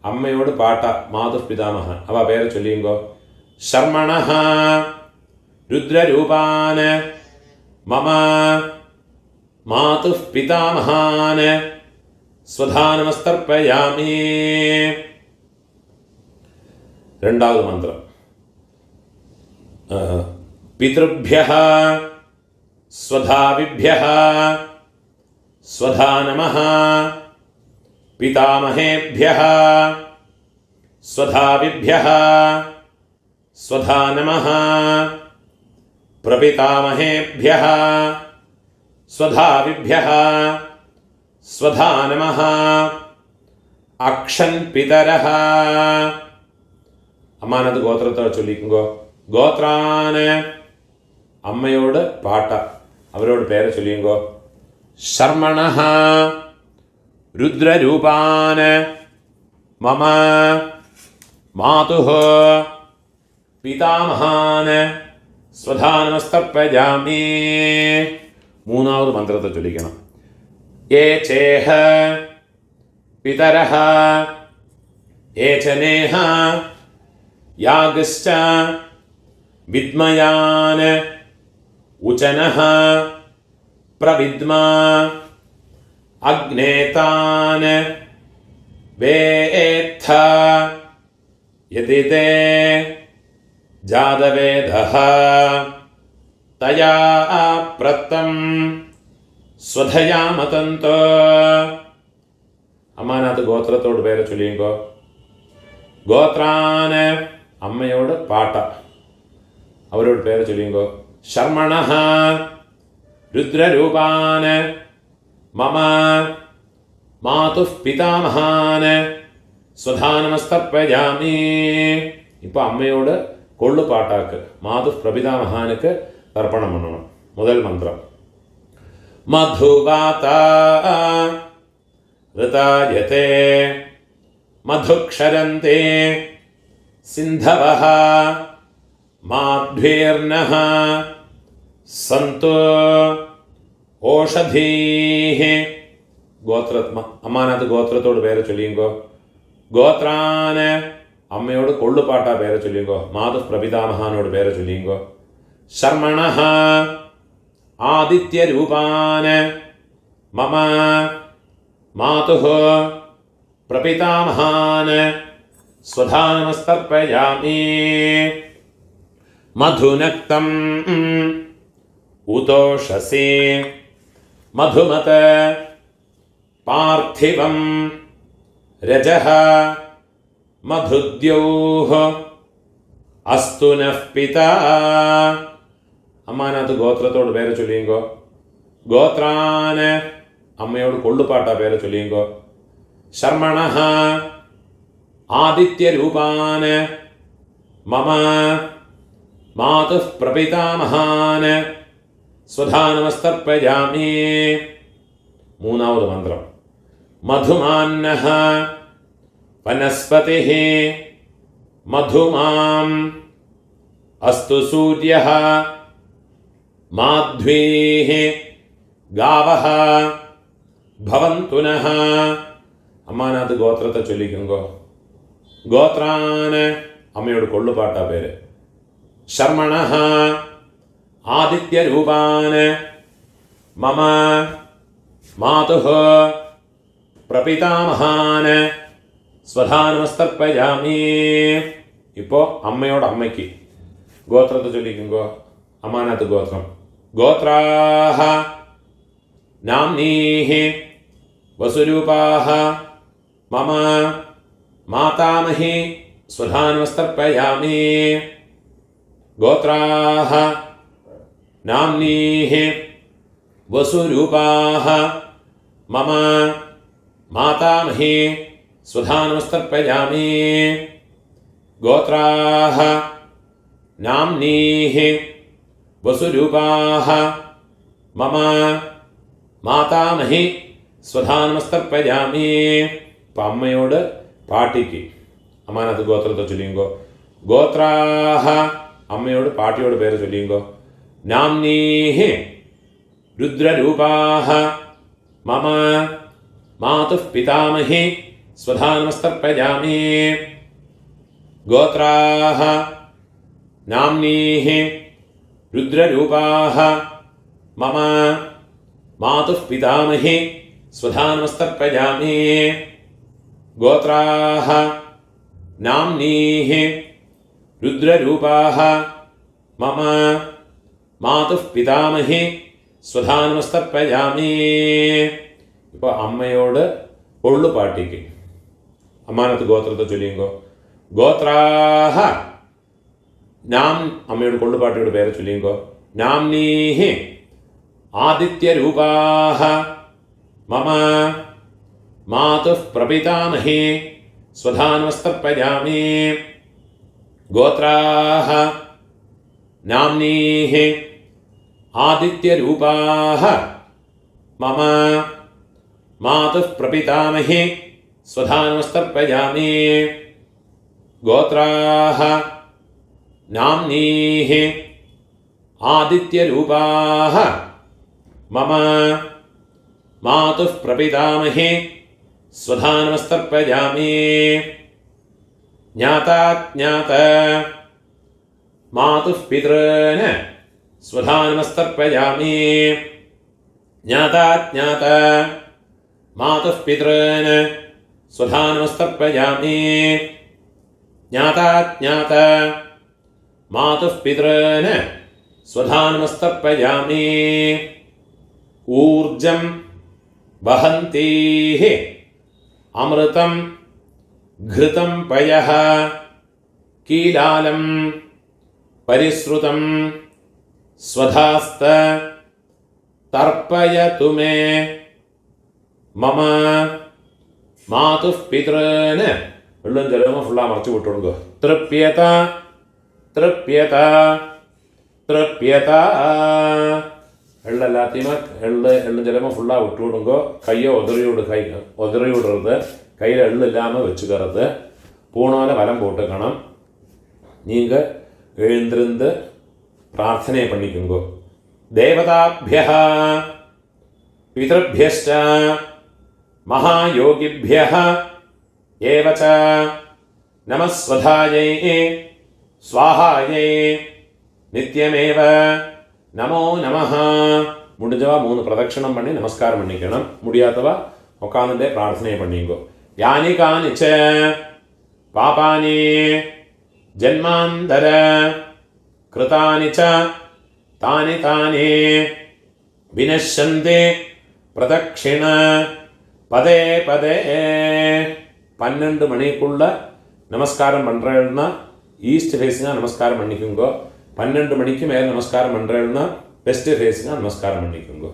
അമ്മയോട് പാട്ട, മാതുഃ പിതാമഹ, അവ പേരെ ചൊല്ലിയുങ്കോ. ശർമ്മണഃ രുദ്രരൂപാന് മമ മാതുഃ പിതാമഹാന് സ്വധാ നമസ്തർപ്പയാമി. രണ്ടാമത് മന്ത്രം. പിതൃഭ്യഃ സ്വധാവിഭ്യഃ സ്വധാ നമഃ പിതാമഹേഭ്യഃ സ്വധാവിഭ്യഃ സ്വധാ നമഃ പ്രപിതാമഹേഭ്യഃ സ്വധാവിഭ്യഃ സ്വധാ നമഃ അക്ഷൻ പിതരഃ. അമ്മാനത് ഗോത്രത്തെ ചൊല്ലിക്കുങ്കോ. ഗോത്രാന് അമ്മയോട് പാട്ട, അവരോട് പേര് ചൊല്ലിയുങ്കോ. ശർമ്മണഃ രുദ്രരൂപാന് മമ മാതുഃ പിതാമഹാന് സ്വധാ നമസ്തർപ്പയാമി. മൂന്നാമത് മന്ത്രത്തെ ചൊല്ലിക്കണം. യേ ചേഹ പിതരഃ യേ ച നേഹ യാഗശ്ച വിദ്മയാന് ഉചനഃ പ്രവിദ്മാ അഗ്നേതാന് വേത്ഥ യതി തേ ജാതവേദഃ തയാ പ്രത്തം സ്വധയാ മതന്തോ. അമ്മാനകത്ത് ഗോത്രത്തോട് പേരെ ചൊല്ലിയുങ്കോ. ഗോത്രാന് അമ്മയോട് പാട്ട, അവരോട് പേര് ചൊല്ലിയുങ്കോ. ശർമ്മണഃ രുദ്രരൂപാന് മമ മാതുഃ പിതാമഹാന് സ്വധാ നമസ്തർപ്പയാമി. ഇപ്പൊ അമ്മയോട് കൊള്ളുപാട്ടാക്ക്, മാതുഃ പ്രപിതാമഹാനുക്ക് തർപ്പണം പണണം. മുതൽ മന്ത്രം. മധുവാത ഋതായതേ മധുക്ഷരന്തേ സിന്ധവഃ മാധ്വേർനഃ സന്തു ഓഷധീഃ. അമ്മാനകത്ത് ഗോത്രത്തോട് പേര് ചൊല്ലിയുങ്കോ. ഗോത്രാന് അമ്മയോട് കൊള്ളുപാട്ട പേര് ചൊല്ലിയുങ്കോ. മാതുഃ പ്രപിതാമഹാനോട് പേര് ചൊല്ലിയുങ്കോ. ശർമ്മണഃ ആദിത്യരൂപാന് മമ മാതുഃ പ്രപിതാമഹാന് സ്വധാ നമസ്തർപ്പയാമി. മധുനക്തം ഉതോഷസി മധുമത പാർത്ഥിവം രജഃ മധുദ്യോഃ അസ്തു നഃ പിതാ. അമ്മാനകത്ത് ഗോത്രത്തോട് പേര് ചൊല്ലിയുങ്കോ. ഗോത്രാന് അമ്മയോട് കൊള്ളുപാട്ട പേര് ചൊല്ലിയുങ്കോ. ശർമ്മണഃ ആദിത്യരൂപാന് മമ മാതുഃ പ്രപിതാമഹാന് സ്വധാ നമസ്തർപ്പയാമി. മൂന്നാമത് മന്ത്രം. മധുമാന്നഃ വനസ്പതിഃ മധുമാം അസ്തു സൂര്യഃ മാധ്വീഃ ഗാവഃ ഭവന്തു നഃ. അമ്മാനകത്ത് ഗോത്രത്തെ ചൊല്ലിക്കുങ്കോ. ഗോത്രാന് അമ്മയോട് കൊള്ളുപാട്ട പേര്. ശർമ്മണഃ ആദിത്യരൂപാന് മമ മാതുഃ പ്രപിതാമഹാന് സ്വധാ നമസ്തർപ്പയാമി. ഇപ്പോൾ അമ്മയോട് അമ്മയ്ക്ക് ഗോത്രത്തെ ചൊല്ലിക്കുങ്കോ. അമ്മാനകത്ത് ഗോത്രം. ഗോത്രാഃ നാംനീഃ വസുരൂപാഃ മമ मातामही स्वधानमस्तर्पयामि गोत्राः नाम्नीः वसुरूपाः मम मातामही स्वधानमस्तर्पयामि गोत्राः नाम्नीः वसुरूपाः मम മാതാമഹി സ്വധാനമസ്തർപ്പയാമി. അപ്പം അമ്മയോട് പാട്ടിക്ക് അമ്മാനത്ത് ഗോത്രത്തെ ചൊല്ലിയുങ്കോ. ഗോത്രാഹ അമ്മയോട് പാട്ടിയോട് പേര് ചൊല്ലിയുങ്കോ. നാംനീഹി രുദ്രരൂപാഹ മമ മാതുഃ പിതാമഹി സ്വധാനമസ്തർപ്പയാമി. ഗോത്രാഹ നാംനീഹി രുദ്രരൂപാഹ മമ മാതുഃ പിതാമഹി സ്വധാനമസ്തർപ്പയാമി. ഗോത്രാഹ നാംനീഹി രുദ്രരൂപാഹ മമ മാതുഃ പിതാമഹി സ്വധാനമസ്തർപ്പയാമി. ഇപ്പോൾ അമ്മയോട് പൊള്ളു പാട്ടിക്ക് അമ്മാനത്ത് ഗോത്രത്തെ ചൊല്ലിയുങ്കോ. ഗോത്രാഹ നാം അമ്മയോട് കൊള്ളുപാട്ടിയുടെ പേരെ ചൊല്ലിയുങ്കോ. നാംനീഹി ആദിത്യരൂപാഹ മമ മാതുഃ പ്രപിതാമഹി സ്വധാനമസ്തർപ്പയാമി. ഗോത്രാഹ നാംനീഹി ആദിത്യരൂപാഹ മമ മാതുഃ പ്രപിതാമഹി സ്വധാനമസ്തർപ്പയാമി. ഗോത്രാഹ നാംനീഹി ആദിത്യരൂപാഹ മമ മാതുഃ പ്രപിതാമഹി സ്വധാനമസ്തർപ്പയാമി. ജ്ഞാതാജ്ഞാത മാതുഃ പിതॄൻ സ്വധാനമസ്തർപ്പയാമി. ജ്ഞാതാജ്ഞാത മാതുഃ പിതॄൻ സ്വധാനമസ്തർപ്പയാമി. ജ്ഞാതാജ്ഞാത മാതുഃ പിതॄൻ സ്വധാനമസ്തർപ്പയാമി. ഊർജം വഹന്തീഃ അമൃതം ഘൃതം പയഃ കീലാലം പരിശ്രുതം സ്വധാസ്ത തർപ്പയതു മേ മമ മാതുഃ പിതॄൻ. വെള്ളം ജലമോ ഫുള്ളാ മറച്ചു വിട്ടുകൊടുക്കുക. തൃപ്യത തൃപ്യത തൃപ്യത. എള്ളെല്ലാத்தையுமே എള്ളും ജലമോ ഫുള്ളാ விட்டு விடுங்கோ. கையை உதறி விடுறது. கையில் எள்ளு இல்லாமல் வச்சுக்கிறது. பூணோல வலம் போட்டுக்கணும். நீங்கள் எழுந்திருந்து பிரார்த்தனை பண்ணிக்குங்கோ. தேவதாபியः பிதൃഭ്യശ്ച மகாயோகிभ्यः ஏவ ச நமः ஸ்வதாயை ஸ்வாஹாயை நித்யமேவ நமோ நமஹ. முடிஞ்சவா 3 பிரதட்சணம் பண்ணி நமஸ்காரம் பண்ணிக்கணும். முடியாதவா உட்காந்துட்டே பிரார்த்தனை பண்ணிங்கோ. யானி கானிச்ச பாபானி ஜன்மாந்தர கிருதானி ச தானி தானி வினஷ்யந்தி பிரதட்சிண பதே பதே. 12 மணிக்குள்ள நமஸ்காரம் பண்ணுறேன்னா ஈஸ்ட் ஃபேஸிங்காக நமஸ்காரம் பண்ணிக்குங்கோ. 12 மணிக்கு மேலே நமஸ்காரம் பண்ணுறேன்னா வெஸ்ட் ஃபேஸிங்காக நமஸ்காரம் பண்ணிக்குங்கோ.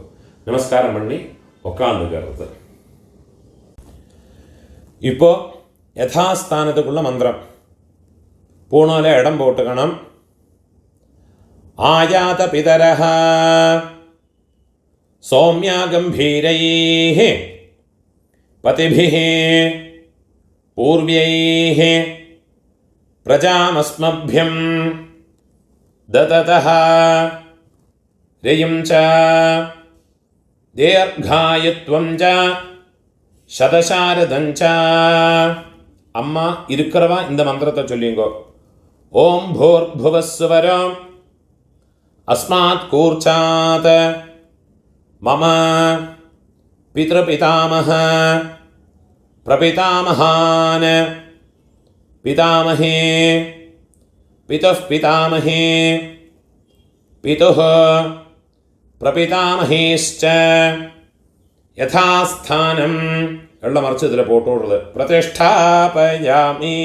நமஸ்காரம் பண்ணி உட்காந்துக்கிறது. இப்போ யഥാസ്ഥാനத்துக்குள்ள மந்திரம் பூணோல இடம் போட்டுக்கணும். ஆயாத பிதரஹ சௌம்யா கம்பீரைः பதிபிः பூர்வைः பிரஜாமஸ்மभ्यं ददतः रयिं च दीर्घायुत्वं च शतशारदं च. அம்மா இருக்கிறவா இந்த மந்திரத்தை சொல்லிங்கோ. ஓம் பூர்புவஸ்வரோ அஸ்மாத் கூர்ச்சாத் மம பித்ருபிதாமஹ பிரபிதாமஹான் பிதாமஹே பிதுः பிதாமஹே பிதுः பிரபிதாமஹேश्च യഥാസ്ഥാനം എള്ള മറിച്ച് ഇതിൽ പോട്ടോടുള്ളത് പ്രതിഷ്ഠാപയാമി.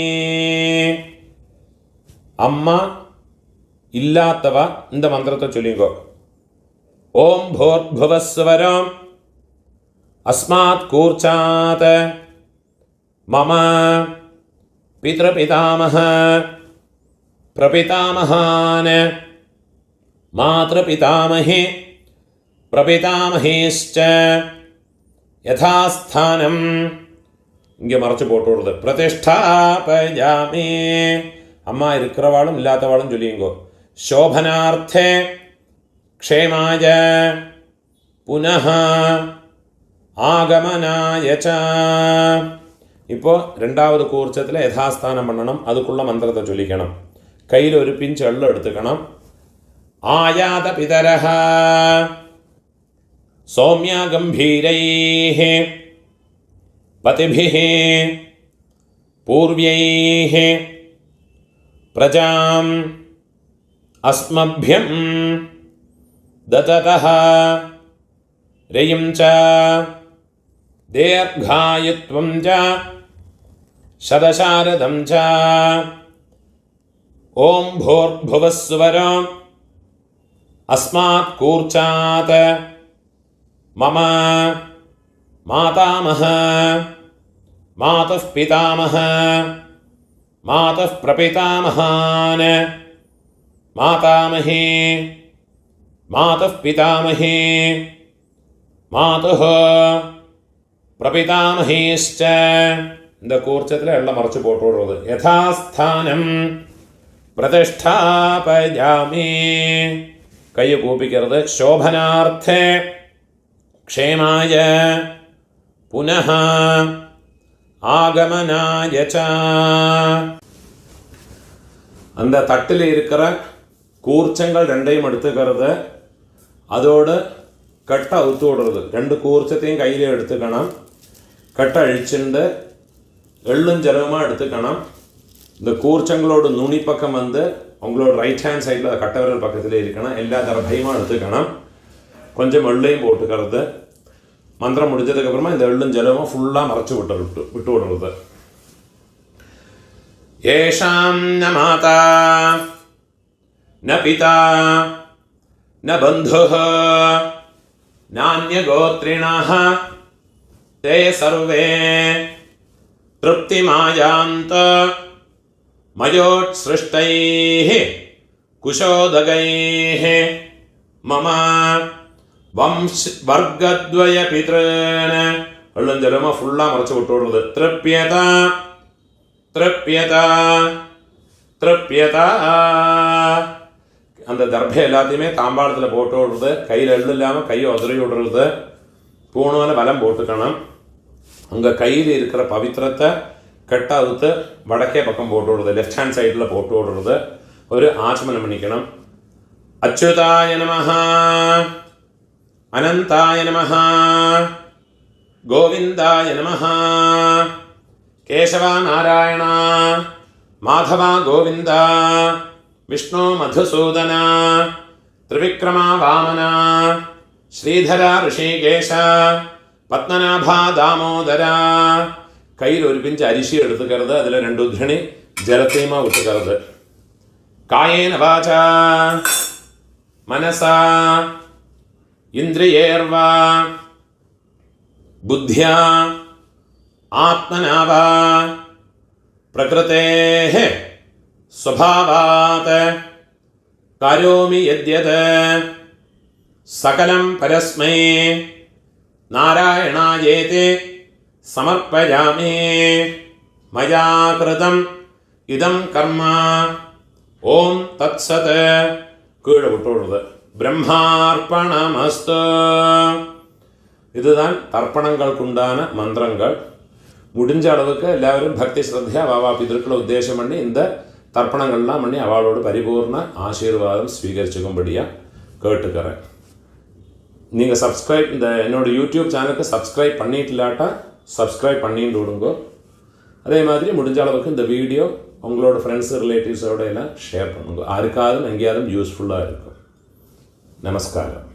അമ്മ ഇല്ലാത്തവ இந்த മന്ത്രത്തെ ചൊല്ലിക്കോ. ഓം ഭൂർഭുവസ്വരം അസ്മാത് കൂർച്ചാത് മമ പിതൃപിതാമഹ പ്രപിതാമഹാൻ മാതൃപിതാമഹേ പ്രപിതാമഹേശ്ച യഥാസ്ഥാനം இங்கே மறைச்சு போட்டுவிடுது. பிரதிஷ்டாபயாமி. அம்மா இருக்கிறவாளும் இல்லாதவாளும் சொல்லிங்கோ. ശോഭനാർത്ഥേ ക്ഷേമായ പുനഃ ആഗമനായ ച. ഇപ്പോൾ രണ്ടാമത് കൂർച്ചത്തിൽ യഥാസ്ഥാനം പണ്ണണം. അതുക്കുള്ള മന്ത്രത്തെ ചൊല്ലിക്കണം. കയ്യിൽ ഒരു പിഞ്ച് എള്ളം എടുത്തുക്കണം. ആയാത പിതരഃ സൗമ്യ ഗംഭീരൈഃ പതിഭിഃ പൂർവ്യൈഃ പ്രജാം അസ്മഭ്യം ദതതഃ രയും ച ദീർഘായുത്വം ച ശതശാരദം ച. ഓം ഭൂർഭുവസ്വരം അസ്മാത് കൂർച്ചാത് മമ മാതാമഹ മാതുഃ പിതാമഹ മാതുഃ പ്രപിതാമഹാൻ മാതാമഹേ മാതുഃ പിതാമഹേ മാതുഃ പ്രപിതാമഹേശ്ച. இந்த கூர்ச்சத்தில் எல்லாம் மறைச்சு போட்டு விடுறது. யதாஸ்தானம் പ്രതിഷ്ഠാപയാമി. കൈ കൂപ്പിക്കരുത്. ശോഭനാർത്ഥേ ക്ഷേമായ പുനഃ ஆகமனாய ச. அந்த தட்டில் இருக்கிற கூர்ச்சங்கள் ரெண்டையும் எடுத்துக்கிறது. அதோடு கட்டை அவுத்து விடுறது. ரெண்டு கூர்ச்சத்தையும் கையில் எடுத்துக்கணும். கட்டை அழிச்சுண்டு எள்ளும் ஜலமாக எடுத்துக்கணும். இந்த கூர்ச்சங்களோட நுனி பக்கம் வந்து உங்களோட ரைட் ஹேண்ட் சைடில் கட்டை விரல் பக்கத்தில் இருக்கணும். எல்லா தரப்பையுமா எடுத்துக்கணும். கொஞ்சம் எள்ளையும் போட்டுக்கிறது. மந்திரம் முடிஞ்சதுக்கப்புறமா இந்த எள்ளும் ஜலமும் ஃபுல்லாக மறைச்சி விட்டு விடுறது. ஏஷாம் ந மாதா ந பிதா ந பந்துः நான்யகோத்ரிணः தே சர்வே திருப்திமாயாந்த மயோத்ஸ்ருஷ்டைः குஷோதகைः மம വർഗദ്വയ പിതൃന. വെള്ളം ജലമ ഫുള്ളാக മറച്ചു വിട്ടുകൊടുക്കുന്നത്. തൃപ്യത തൃപ്യത തൃപ്യത. அந்த தர்பை எல்லாத்தையுமே தாம்பாளத்தில் போட்டு விடுறது. கையில் எள்ளு இல்லாமல் கையை உதறி விடுறது. பூணுவில் பலம் போட்டுக்கணும். உங்கள் கையில் இருக்கிற பவித்திரத்தை கட்ட அவுத்து வடக்கே பக்கம் போட்டு விடுறது. லெஃப்ட் ஹேண்ட் சைடில் போட்டு விடுறது. ஒரு ஆச்சமனம் பண்ணிக்கணும். அச்சுதாய நமஹ அனந்தாய நமஹ கோவிந்தாய நமஹ கேசவா நாராயண மாதவா கோவிந்த விஷ்ணு மதுசூதன திரிவிக்ரமா வாமன ஸ்ரீதரா ഋഷികേശ പത്മനാഭ ദാമോദര. കയ്യിൽ ഒരു പിഞ്ച് അരിശി എടുത്തുക്കരുത്. അതിൽ രണ്ട് ഉദ്ധരണി ജലത്തെയുമാ വിട്ടുക്കരുത്. കായേന വാച മനസാ ഇന്ദ്രിയേർവാ ബുദ്ധ്യാ ആത്മനാവാ പ്രകൃതേഃ സ്വഭാവാത് കരോമി യദ്യത് സകലം പരസ്മൈ നാരായണായേതി സമർപ്പയാമി. മയാ കൃതം ഇദം കർമ്മ ഓം തത്സത്. കീഴെ വിട്ടുകൊടുത്. பிரம்மார்ப்பணமஸ்து. இதுதான் தர்ப்பணங்களுக்குண்டான மந்திரங்கள். முடிஞ்ச அளவுக்கு எல்லாரும் பக்தி ஸ்ரத்தையா வாவா பிதற்களை உத்தேசம் பண்ணி இந்த தர்ப்பணங்கள்லாம் பண்ணி அவளோட பரிபூர்ண ஆசீர்வாதம் ஸ்வீகரிச்சுக்கும்படியாக கேட்டுக்கிறேன். நீங்கள் சப்ஸ்கிரைப் இந்த என்னோடய யூடியூப் சேனலுக்கு சப்ஸ்கிரைப் பண்ணிட்டு இல்லாட்டா சப்ஸ்கிரைப் பண்ணிட்டு விடுங்க. அதே மாதிரி முடிஞ்ச அளவுக்கு இந்த வீடியோ உங்களோட ஃப்ரெண்ட்ஸு ரிலேட்டிவ்ஸோட எல்லாம் ஷேர் பண்ணுங்க. யாருக்காவது எங்கேயாவது யூஸ்ஃபுல்லாக இருக்கும். நமஸ்காரம்.